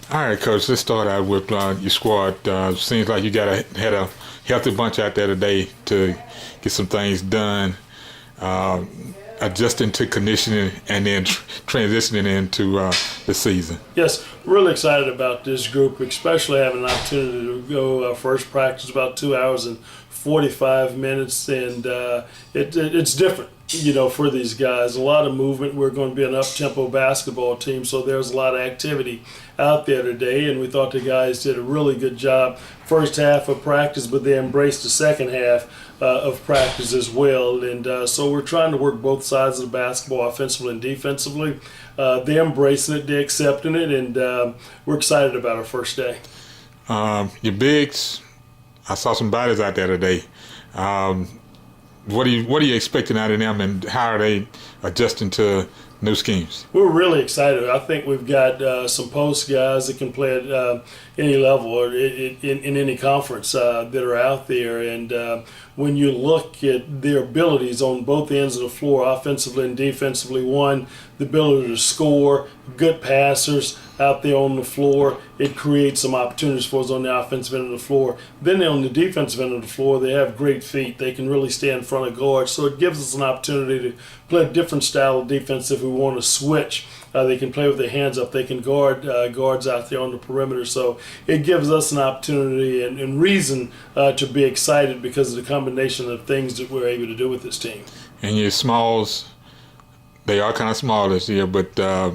All right, Coach. Let's start out with your squad. Seems like you had a healthy bunch out there today to get some things done, uh, adjusting to conditioning, and then transitioning into the season. Yes, really excited about this group, especially having an opportunity to go first practice about 2 hours and 45 minutes, and it's different, for these guys. A lot of movement. We're going to be an up-tempo basketball team, so there's a lot of activity out there today, and we thought the guys did a really good job first half of practice, but they embraced the second half of practice as well. And so we're trying to work both sides of the basketball, offensively and defensively. They're embracing it, they're accepting it, and we're excited about our first day. Your bigs, I saw some bodies out there today. What are you expecting out of them, and how are they adjusting to new schemes? We're really excited. I think we've got some post guys that can play at any level or in any conference that are out there. And when you look at their abilities on both ends of the floor, offensively and defensively, one, the ability to score, good passers out there on the floor, it creates some opportunities for us on the offensive end of the floor. Then on the defensive end of the floor, they have great feet. They can really stay in front of guards. So it gives us an opportunity to play a different style of defense if we want to switch. They can play with their hands up. They can guard guards out there on the perimeter. So it gives us an opportunity and reason to be excited because of the combination of things that we're able to do with this team. And your smalls, they are kind of small this year, but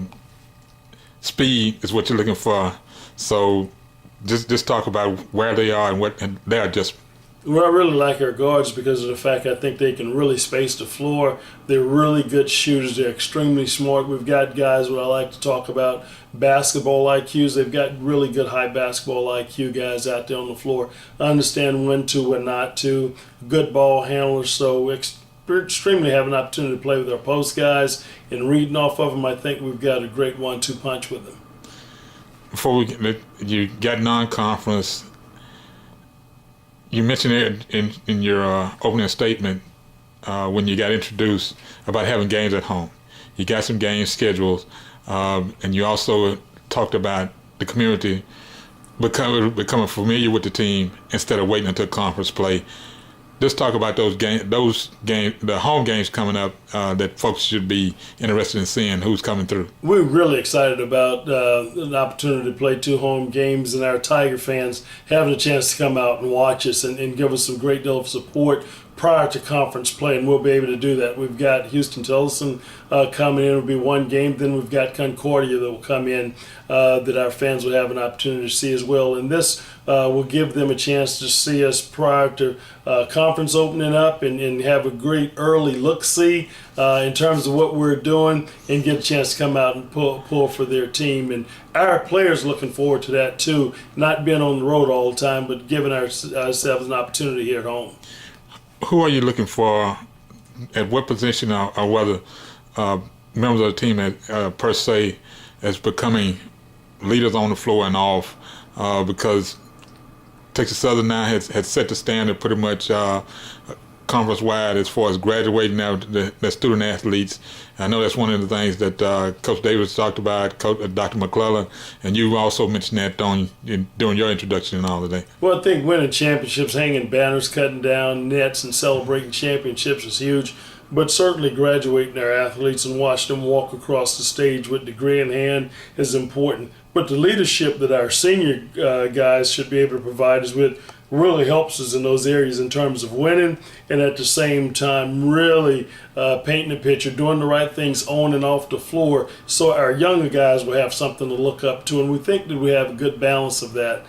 speed is what you're looking for. So just talk about where they are and their adjustment. Well, I really like our guards because of the fact I think they can really space the floor. They're really good shooters. They're extremely smart. We've got guys, what I like to talk about, basketball IQs. They've got really good high basketball IQ guys out there on the floor. Understand when to, when not to. Good ball handlers. So we're extremely have an opportunity to play with our post guys. And reading off of them, I think we've got a great 1-2 punch with them. Before you got non-conference, you mentioned it in your opening statement when you got introduced about having games at home. You got some games scheduled, and you also talked about the community becoming familiar with the team instead of waiting until conference play. Just talk about those games, the home games coming up that folks should be interested in seeing who's coming through. We're really excited about an opportunity to play 2 home games, and our Tiger fans having a chance to come out and watch us and give us some great deal of support prior to conference play, and we'll be able to do that. We've got Houston Tillotson coming in. It'll be one game. Then we've got Concordia that will come in that our fans will have an opportunity to see as well. And this will give them a chance to see us prior to conference opening up and have a great early look-see in terms of what we're doing and get a chance to come out and pull for their team. And our players looking forward to that too, not being on the road all the time, but giving ourselves an opportunity here at home. Who are you looking for at what position or whether members of the team per se as becoming leaders on the floor and off because Texas Southern now has set the standard pretty much conference-wide as far as graduating now the student athletes. I know that's one of the things that Coach Davis talked about, Dr. McClellan, and you also mentioned that during your introduction and all of that. Well, I think winning championships, hanging banners, cutting down nets, and celebrating championships is huge. But certainly graduating our athletes and watching them walk across the stage with degree in hand is important. But the leadership that our senior guys should be able to provide us with really helps us in those areas in terms of winning and at the same time really painting a picture, doing the right things on and off the floor so our younger guys will have something to look up to. And we think that we have a good balance of that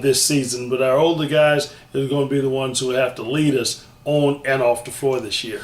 this season. But our older guys are going to be the ones who will have to lead us on and off the floor this year.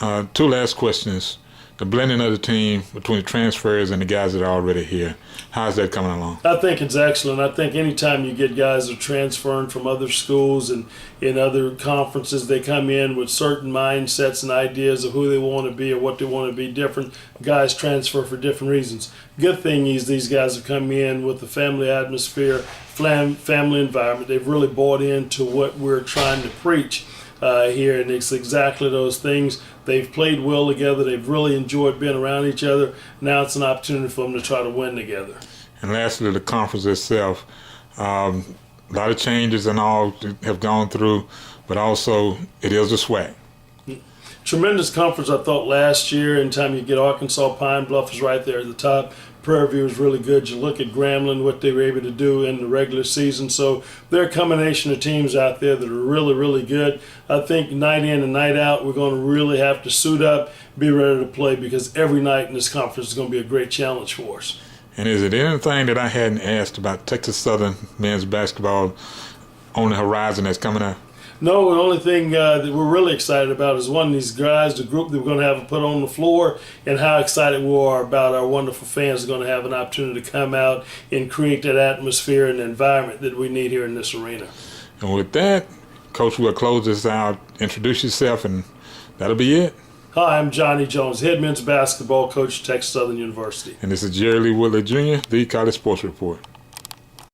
2 last questions. The blending of the team between transfers and the guys that are already here, how's that coming along? I think it's excellent. I think anytime you get guys that are transferring from other schools and in other conferences, they come in with certain mindsets and ideas of who they want to be or what they want to be different. Guys transfer for different reasons. Good thing is these guys have come in with the family atmosphere, family environment. They've really bought into what we're trying to preach here, and it's exactly those things. They've played well together. They've really enjoyed being around each other. Now it's an opportunity for them to try to win together. And lastly, the conference itself. A lot of changes and all have gone through, but also it is a SWAC. Tremendous conference, I thought, last year. Anytime you get Arkansas, Pine Bluff is right there at the top. Prairie View is really good. You look at Grambling, what they were able to do in the regular season. So there are a combination of teams out there that are really, really good. I think night in and night out, we're going to really have to suit up, be ready to play, because every night in this conference is going to be a great challenge for us. And is it anything that I hadn't asked about Texas Southern men's basketball on the horizon that's coming up? No, the only thing that we're really excited about is one of these guys, the group that we're going to have put on the floor, and how excited we are about our wonderful fans are going to have an opportunity to come out and create that atmosphere and environment that we need here in this arena. And with that, Coach, we'll close this out. Introduce yourself, and that'll be it. Hi, I'm Johnny Jones, head men's basketball coach at Texas Southern University. And this is Jerry Lee Woodley Jr., the College Sports Report.